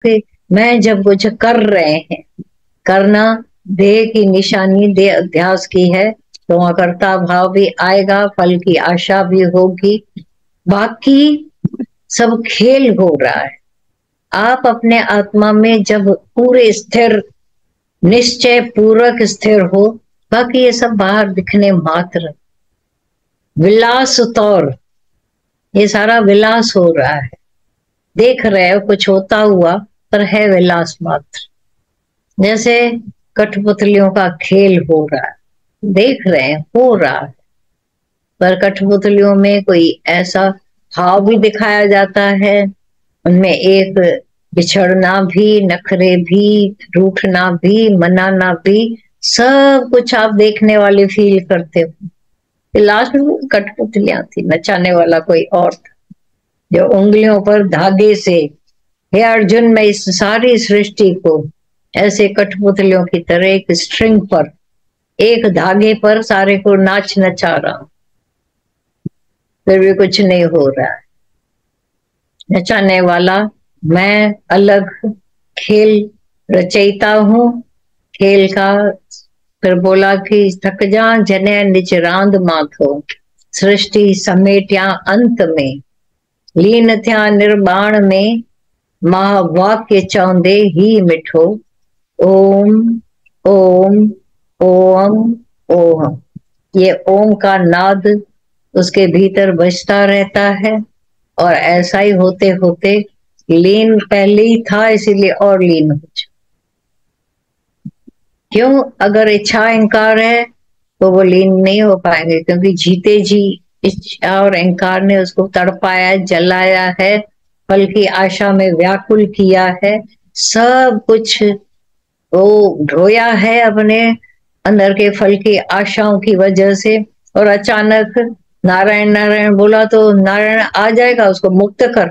कि मैं जब कुछ कर रहे हैं, करना देह की निशानी, देह अध्यास की है, तो वहां कर्ता भाव भी आएगा, फल की आशा भी होगी। बाकी सब खेल हो रहा है। आप अपने आत्मा में जब पूरे स्थिर, निश्चय पूर्वक स्थिर हो, बाकी ये सब बाहर दिखने मात्र, विलास तौर, ये सारा विलास हो रहा है। देख रहे हो कुछ होता हुआ, पर है विलास मात्र। जैसे कठपुतलियों का खेल हो रहा है, देख रहे हैं हो रहा है, पर कठपुतलियों में कोई ऐसा भाव भी दिखाया जाता है, उनमें एक बिछड़ना भी, नखरे भी, रूठना भी, मनाना भी, सब कुछ आप देखने वाले फील करते हो। लास्ट में कठपुतलियां थी, नचाने वाला कोई और था, जो उंगलियों पर धागे से, हे अर्जुन मैं इस सारी सृष्टि को ऐसे कठपुतलियों की तरह एक स्ट्रिंग पर, एक धागे पर सारे को नाच नचा रहा हूं, फिर भी कुछ नहीं हो रहा है। नचाने वाला मैं अलग, खेल रचयिता हूं खेल का। फिर बोला कि थक जा जने निज रांद माथो, सृष्टि समेट्या अंत में, लीन थिया निर्माण में, महावाक्य चौंदे ही मिठो, ओम ओम ओम ओम। ये ओम का नाद उसके भीतर बजता रहता है, और ऐसा ही होते होते लीन पहले ही था, इसीलिए और लीन हो जाए। क्यों? अगर इच्छा अहंकार है तो वो लीन नहीं हो पाएंगे, क्योंकि जीते जी इच्छा और अहंकार ने उसको तड़पाया, जलाया है, फल की आशा में व्याकुल किया है, सब कुछ वो ढोया है अपने अंदर के फल की आशाओं की वजह से। और अचानक नारायण नारायण बोला तो नारायण आ जाएगा उसको मुक्त कर।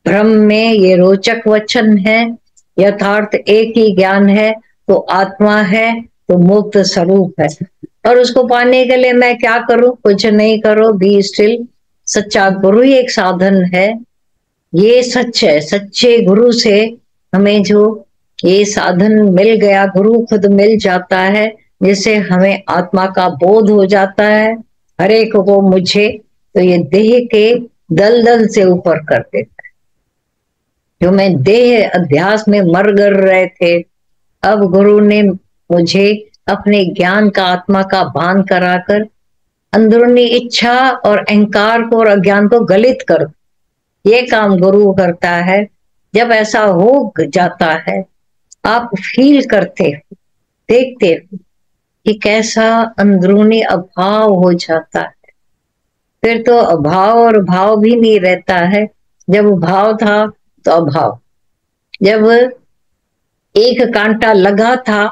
भ्रम में ये रोचक वचन है, यथार्थ एक ही ज्ञान है, तो आत्मा है, तो मुक्त स्वरूप है। और उसको पाने के लिए मैं क्या करूं? कुछ नहीं करो, बी स्टिल। सच्चा गुरु ही एक साधन है। ये सच है, सच्चे गुरु से हमें जो ये साधन मिल गया, गुरु खुद मिल जाता है, जिससे हमें आत्मा का बोध हो जाता है, हर एक को मुझे, तो ये देह के दलदल से ऊपर कर देता है। जो मैं देह अध्यास में मर गर रहे थे, अब गुरु ने मुझे अपने ज्ञान का, आत्मा का भान कराकर अंदरूनी इच्छा और अहंकार को और अज्ञान को गलित कर, ये काम गुरु करता है। जब ऐसा हो जाता है, आप फील करते हो, देखते हो कि कैसा अंदरूनी अभाव हो जाता है। फिर तो अभाव और भाव भी नहीं रहता है। जब भाव था तो अभाव, जब एक कांटा लगा था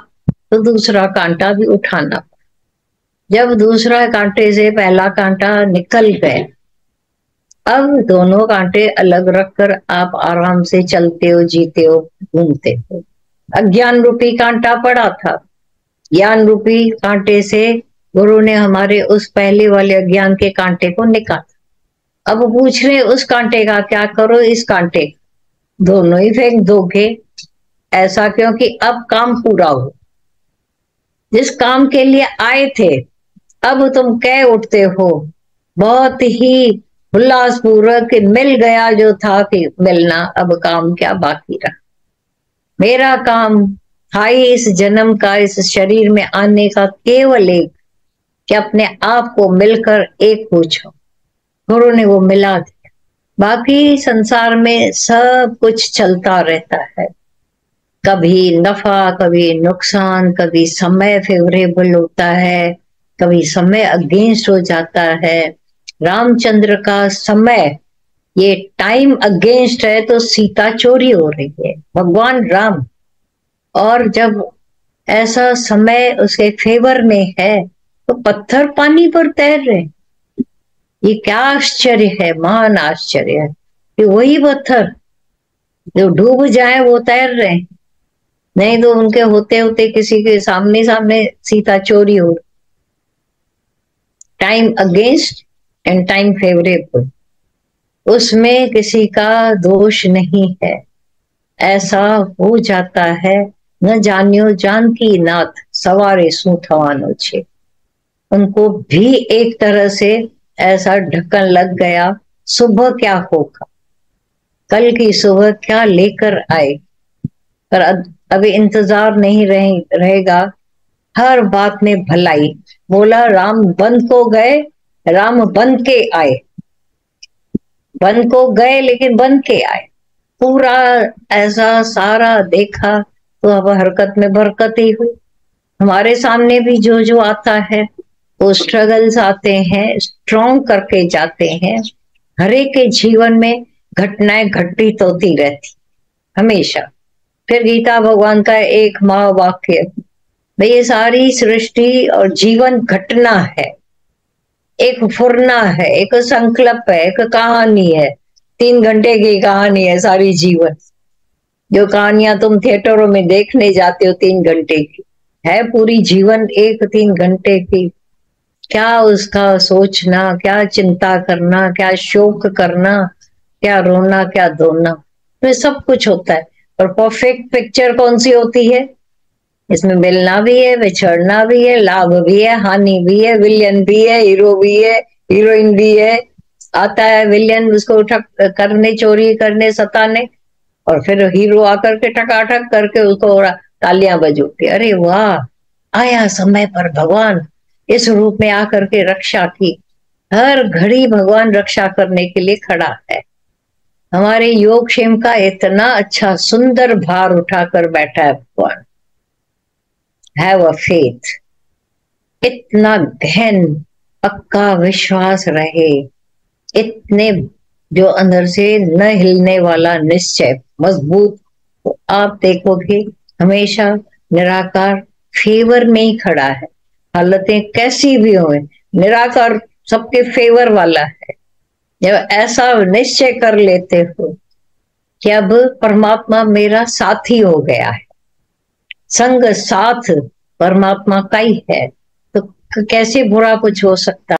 तो दूसरा कांटा भी उठाना, जब दूसरा कांटे से पहला कांटा निकल गया, अब दोनों कांटे अलग रखकर आप आराम से चलते हो, जीते हो, घूमते हो। अज्ञान रूपी कांटा पड़ा था, ज्ञान रूपी कांटे से गुरु ने हमारे उस पहले वाले अज्ञान के कांटे को निकाला। अब पूछ रहे उस कांटे का क्या करो, इस कांटे, दोनों ही फेंक दोगे? ऐसा क्योंकि अब काम पूरा हो, जिस काम के लिए आए थे अब तुम कह उठते हो बहुत ही उल्लासपूर्वक, मिल गया जो था कि मिलना, अब काम क्या बाकी रहा। मेरा काम था ही इस जन्म का, इस शरीर में आने का केवल एक, कि अपने आप को मिलकर एक हो जाओ। गुरु ने वो मिला दिया। बाकी संसार में सब कुछ चलता रहता है, कभी नफा, कभी नुकसान, कभी समय फेवरेबल होता है, कभी समय अगेंस्ट हो जाता है। रामचंद्र का समय, ये टाइम अगेंस्ट है तो सीता चोरी हो रही है, भगवान राम। और जब ऐसा समय उसके फेवर में है तो पत्थर पानी पर तैर रहे, ये क्या आश्चर्य है, महान आश्चर्य है कि वही पत्थर जो डूब जाए वो तैर रहे, नहीं तो उनके होते होते किसी के सामने सामने सीता चोरी हो। Time against and time favourable, उसमें किसी का दोष नहीं है। ऐसा हो जाता है, न जानियो जानकी नाथ सवारे सू थवानो छे। उनको भी एक तरह से ऐसा ढक्कन लग गया, सुबह क्या होगा, कल की सुबह क्या लेकर आए। पर अभी इंतजार नहीं रहेगा, हर बात में भलाई। बोला राम बन को गए, राम बन के आए। बन को गए लेकिन बन के आए। पूरा ऐसा सारा देखा तो अब हरकत में बरकत ही हुई। हमारे सामने भी जो जो आता है वो स्ट्रगल्स आते हैं, स्ट्रॉन्ग करके जाते हैं। हर एक के जीवन में घटनाएं घटित होती रहती हमेशा। फिर गीता भगवान का एक महावाक्य, भाई ये सारी सृष्टि और जीवन घटना है, एक फुरना है, एक संकल्प है, एक कहानी है। 3 घंटे की कहानी है सारी जीवन। जो कहानियां तुम थिएटरों में देखने जाते हो 3 घंटे की, है पूरी जीवन एक 3 घंटे की। क्या उसका सोचना, क्या चिंता करना, क्या शोक करना, क्या रोना, क्या धोना, तो सब कुछ होता है। और परफेक्ट पिक्चर कौन सी होती है? इसमें मिलना भी है, बिछड़ना भी है, लाभ भी है, हानि भी है, विलियन भी है, हीरो भी है, हीरोइन भी है। आता है विलियन उसको ठक करने, चोरी करने, सताने, और फिर हीरो आकर के ठकाठक करके उसको तालियां बजोती। अरे वाह, आया समय पर भगवान, इस रूप में आकर के रक्षा की। हर घड़ी भगवान रक्षा करने के लिए खड़ा है। हमारे योगक्षेम का इतना अच्छा सुंदर भार उठाकर बैठा है भगवान। हैव अ फेथ, इतना गहन पक्का विश्वास रहे, इतने जो अंदर से न हिलने वाला निश्चय मजबूत। तो आप देखोगे हमेशा निराकार फेवर में ही खड़ा है। हालतें कैसी भी हो, निराकार सबके फेवर वाला है। जब ऐसा निश्चय कर लेते हो कि अब परमात्मा मेरा साथी हो गया है, संग साथ परमात्मा का ही है, तो कैसे बुरा कुछ हो सकता